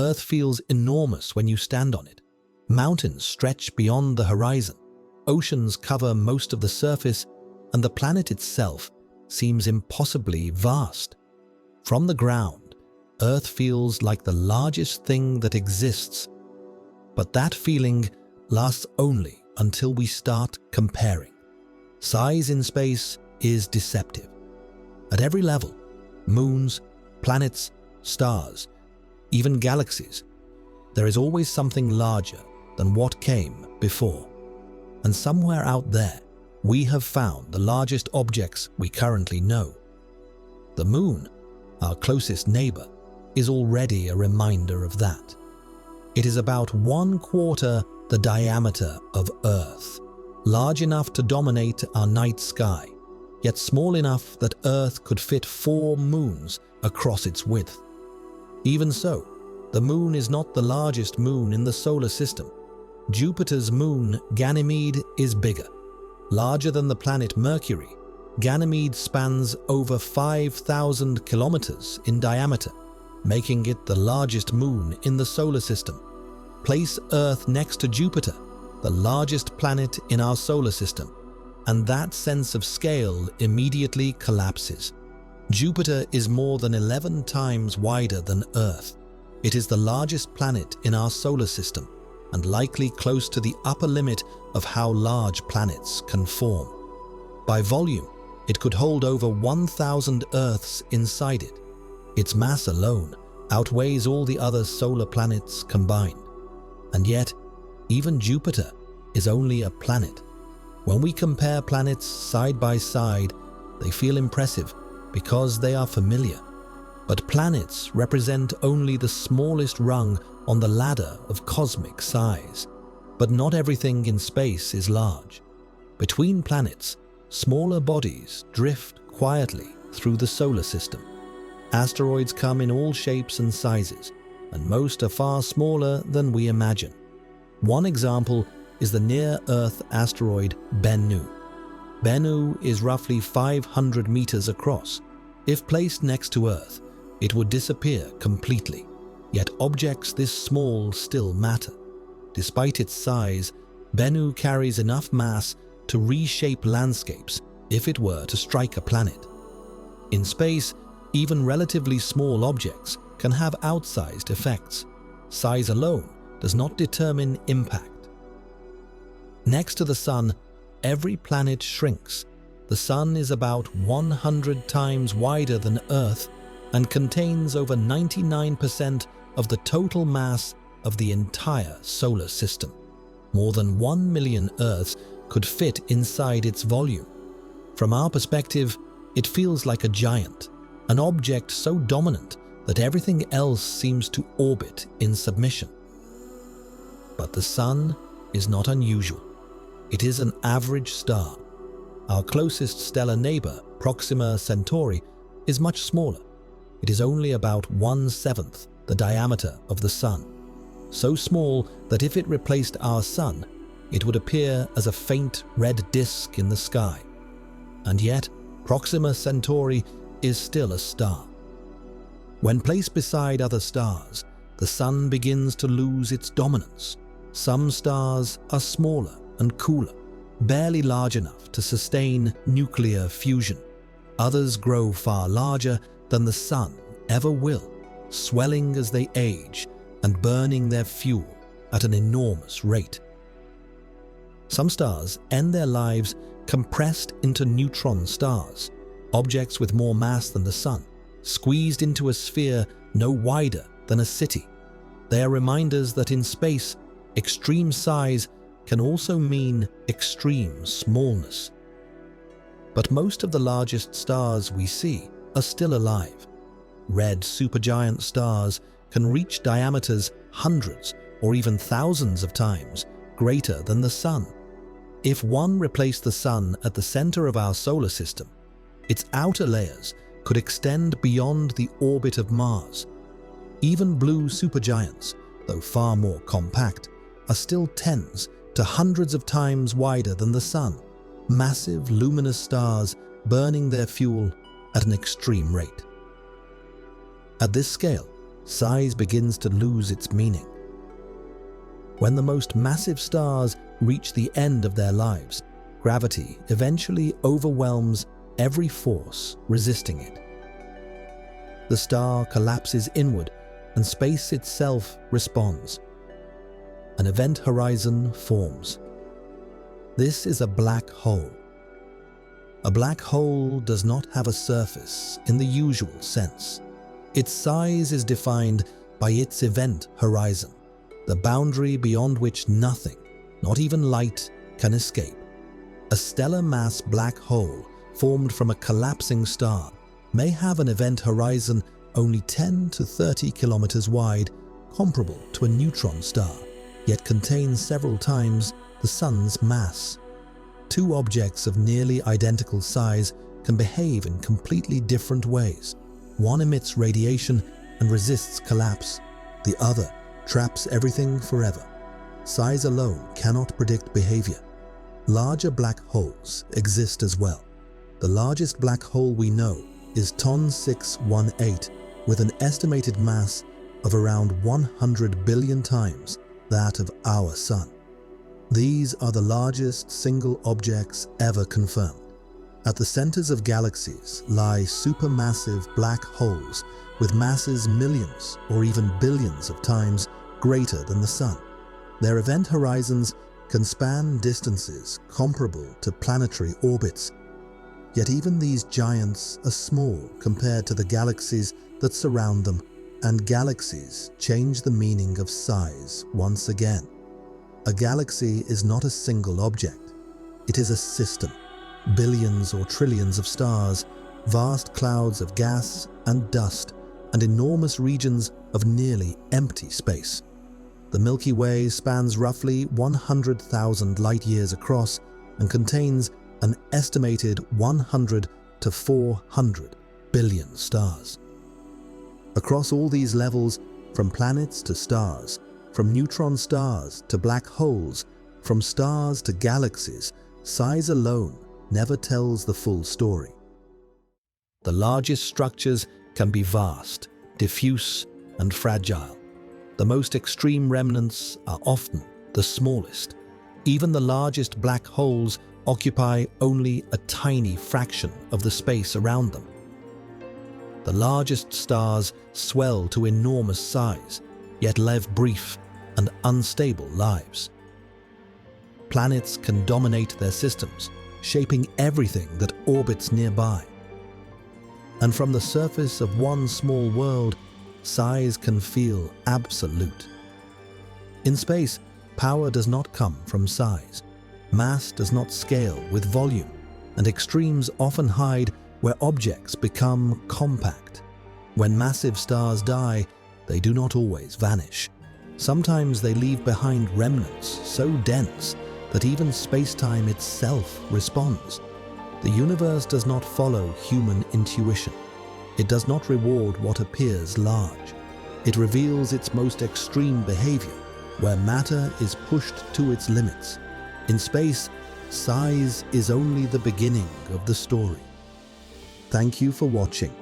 Earth feels enormous when you stand on it. Mountains stretch beyond the horizon. Oceans cover most of the surface, and the planet itself seems impossibly vast. From the ground, Earth feels like the largest thing that exists. But that feeling lasts only until we start comparing. Size in space is deceptive. At every level, moons, planets, stars, even galaxies, there is always something larger than what came before. And somewhere out there, we have found the largest objects we currently know. The Moon, our closest neighbor, is already a reminder of that. It is about 1/4 the diameter of Earth, large enough to dominate our night sky, yet small enough that Earth could fit 4 moons across its width. Even so, the Moon is not the largest moon in the solar system. Jupiter's moon, Ganymede, is bigger. Larger than the planet Mercury, Ganymede spans over 5,000 kilometers in diameter, making it the largest moon in the solar system. Place Earth next to Jupiter, the largest planet in our solar system, and that sense of scale immediately collapses. Jupiter is more than 11 times wider than Earth. It is the largest planet in our solar system, and likely close to the upper limit of how large planets can form. By volume, it could hold over 1,000 Earths inside it. Its mass alone outweighs all the other solar planets combined. And yet, even Jupiter is only a planet. When we compare planets side by side, they feel impressive because they are familiar. But planets represent only the smallest rung on the ladder of cosmic size. But not everything in space is large. Between planets, smaller bodies drift quietly through the solar system. Asteroids come in all shapes and sizes, and most are far smaller than we imagine. One example is the near-Earth asteroid Bennu. Bennu is roughly 500 meters across. If placed next to Earth, it would disappear completely. Yet objects this small still matter. Despite its size, Bennu carries enough mass to reshape landscapes if it were to strike a planet. In space, even relatively small objects can have outsized effects. Size alone does not determine impact. Next to the Sun, every planet shrinks. The Sun is about 100 times wider than Earth and contains over 99% of the total mass of the entire solar system. More than 1 million Earths could fit inside its volume. From our perspective, it feels like a giant, an object so dominant that everything else seems to orbit in submission. But the Sun is not unusual. It is an average star. Our closest stellar neighbor, Proxima Centauri, is much smaller. It is only about 1/7 the diameter of the Sun. So small that if it replaced our Sun, it would appear as a faint red disk in the sky. And yet, Proxima Centauri is still a star. When placed beside other stars, the Sun begins to lose its dominance. Some stars are smaller and cooler, barely large enough to sustain nuclear fusion. Others grow far larger than the Sun ever will, swelling as they age and burning their fuel at an enormous rate. Some stars end their lives compressed into neutron stars, objects with more mass than the Sun, squeezed into a sphere no wider than a city. They are reminders that in space, extreme size can also mean extreme smallness. But most of the largest stars we see are still alive. Red supergiant stars can reach diameters hundreds or even thousands of times greater than the Sun. If one replaced the Sun at the center of our solar system, its outer layers could extend beyond the orbit of Mars. Even blue supergiants, though far more compact, are still tens to hundreds of times wider than the Sun, massive luminous stars burning their fuel at an extreme rate. At this scale, size begins to lose its meaning. When the most massive stars reach the end of their lives, gravity eventually overwhelms every force resisting it. The star collapses inward, and space itself responds. An event horizon forms. This is a black hole. A black hole does not have a surface in the usual sense. Its size is defined by its event horizon, the boundary beyond which nothing, not even light, can escape. A stellar mass black hole formed from a collapsing star may have an event horizon only 10 to 30 kilometers wide, comparable to a neutron star, yet contains several times the Sun's mass. Two objects of nearly identical size can behave in completely different ways. One emits radiation and resists collapse. The other traps everything forever. Size alone cannot predict behavior. Larger black holes exist as well. The largest black hole we know is TON 618, with an estimated mass of around 100 billion times that of our Sun. These are the largest single objects ever confirmed. At the centers of galaxies lie supermassive black holes with masses millions or even billions of times greater than the Sun. Their event horizons can span distances comparable to planetary orbits. Yet even these giants are small compared to the galaxies that surround them, and galaxies change the meaning of size once again. A galaxy is not a single object. It is a system. Billions or trillions of stars, vast clouds of gas and dust, and enormous regions of nearly empty space. The Milky Way spans roughly 100,000 light-years across and contains an estimated 100 to 400 billion stars. Across all these levels, from planets to stars, from neutron stars to black holes, from stars to galaxies, size alone never tells the full story. The largest structures can be vast, diffuse, and fragile. The most extreme remnants are often the smallest. Even the largest black holes occupy only a tiny fraction of the space around them. The largest stars swell to enormous size, yet live brief and unstable lives. Planets can dominate their systems, shaping everything that orbits nearby. And from the surface of one small world, size can feel absolute. In space, power does not come from size. Mass does not scale with volume, and extremes often hide where objects become compact. When massive stars die, they do not always vanish. Sometimes they leave behind remnants so dense that even space-time itself responds. The universe does not follow human intuition. It does not reward what appears large. It reveals its most extreme behavior, where matter is pushed to its limits. In space, size is only the beginning of the story. Thank you for watching.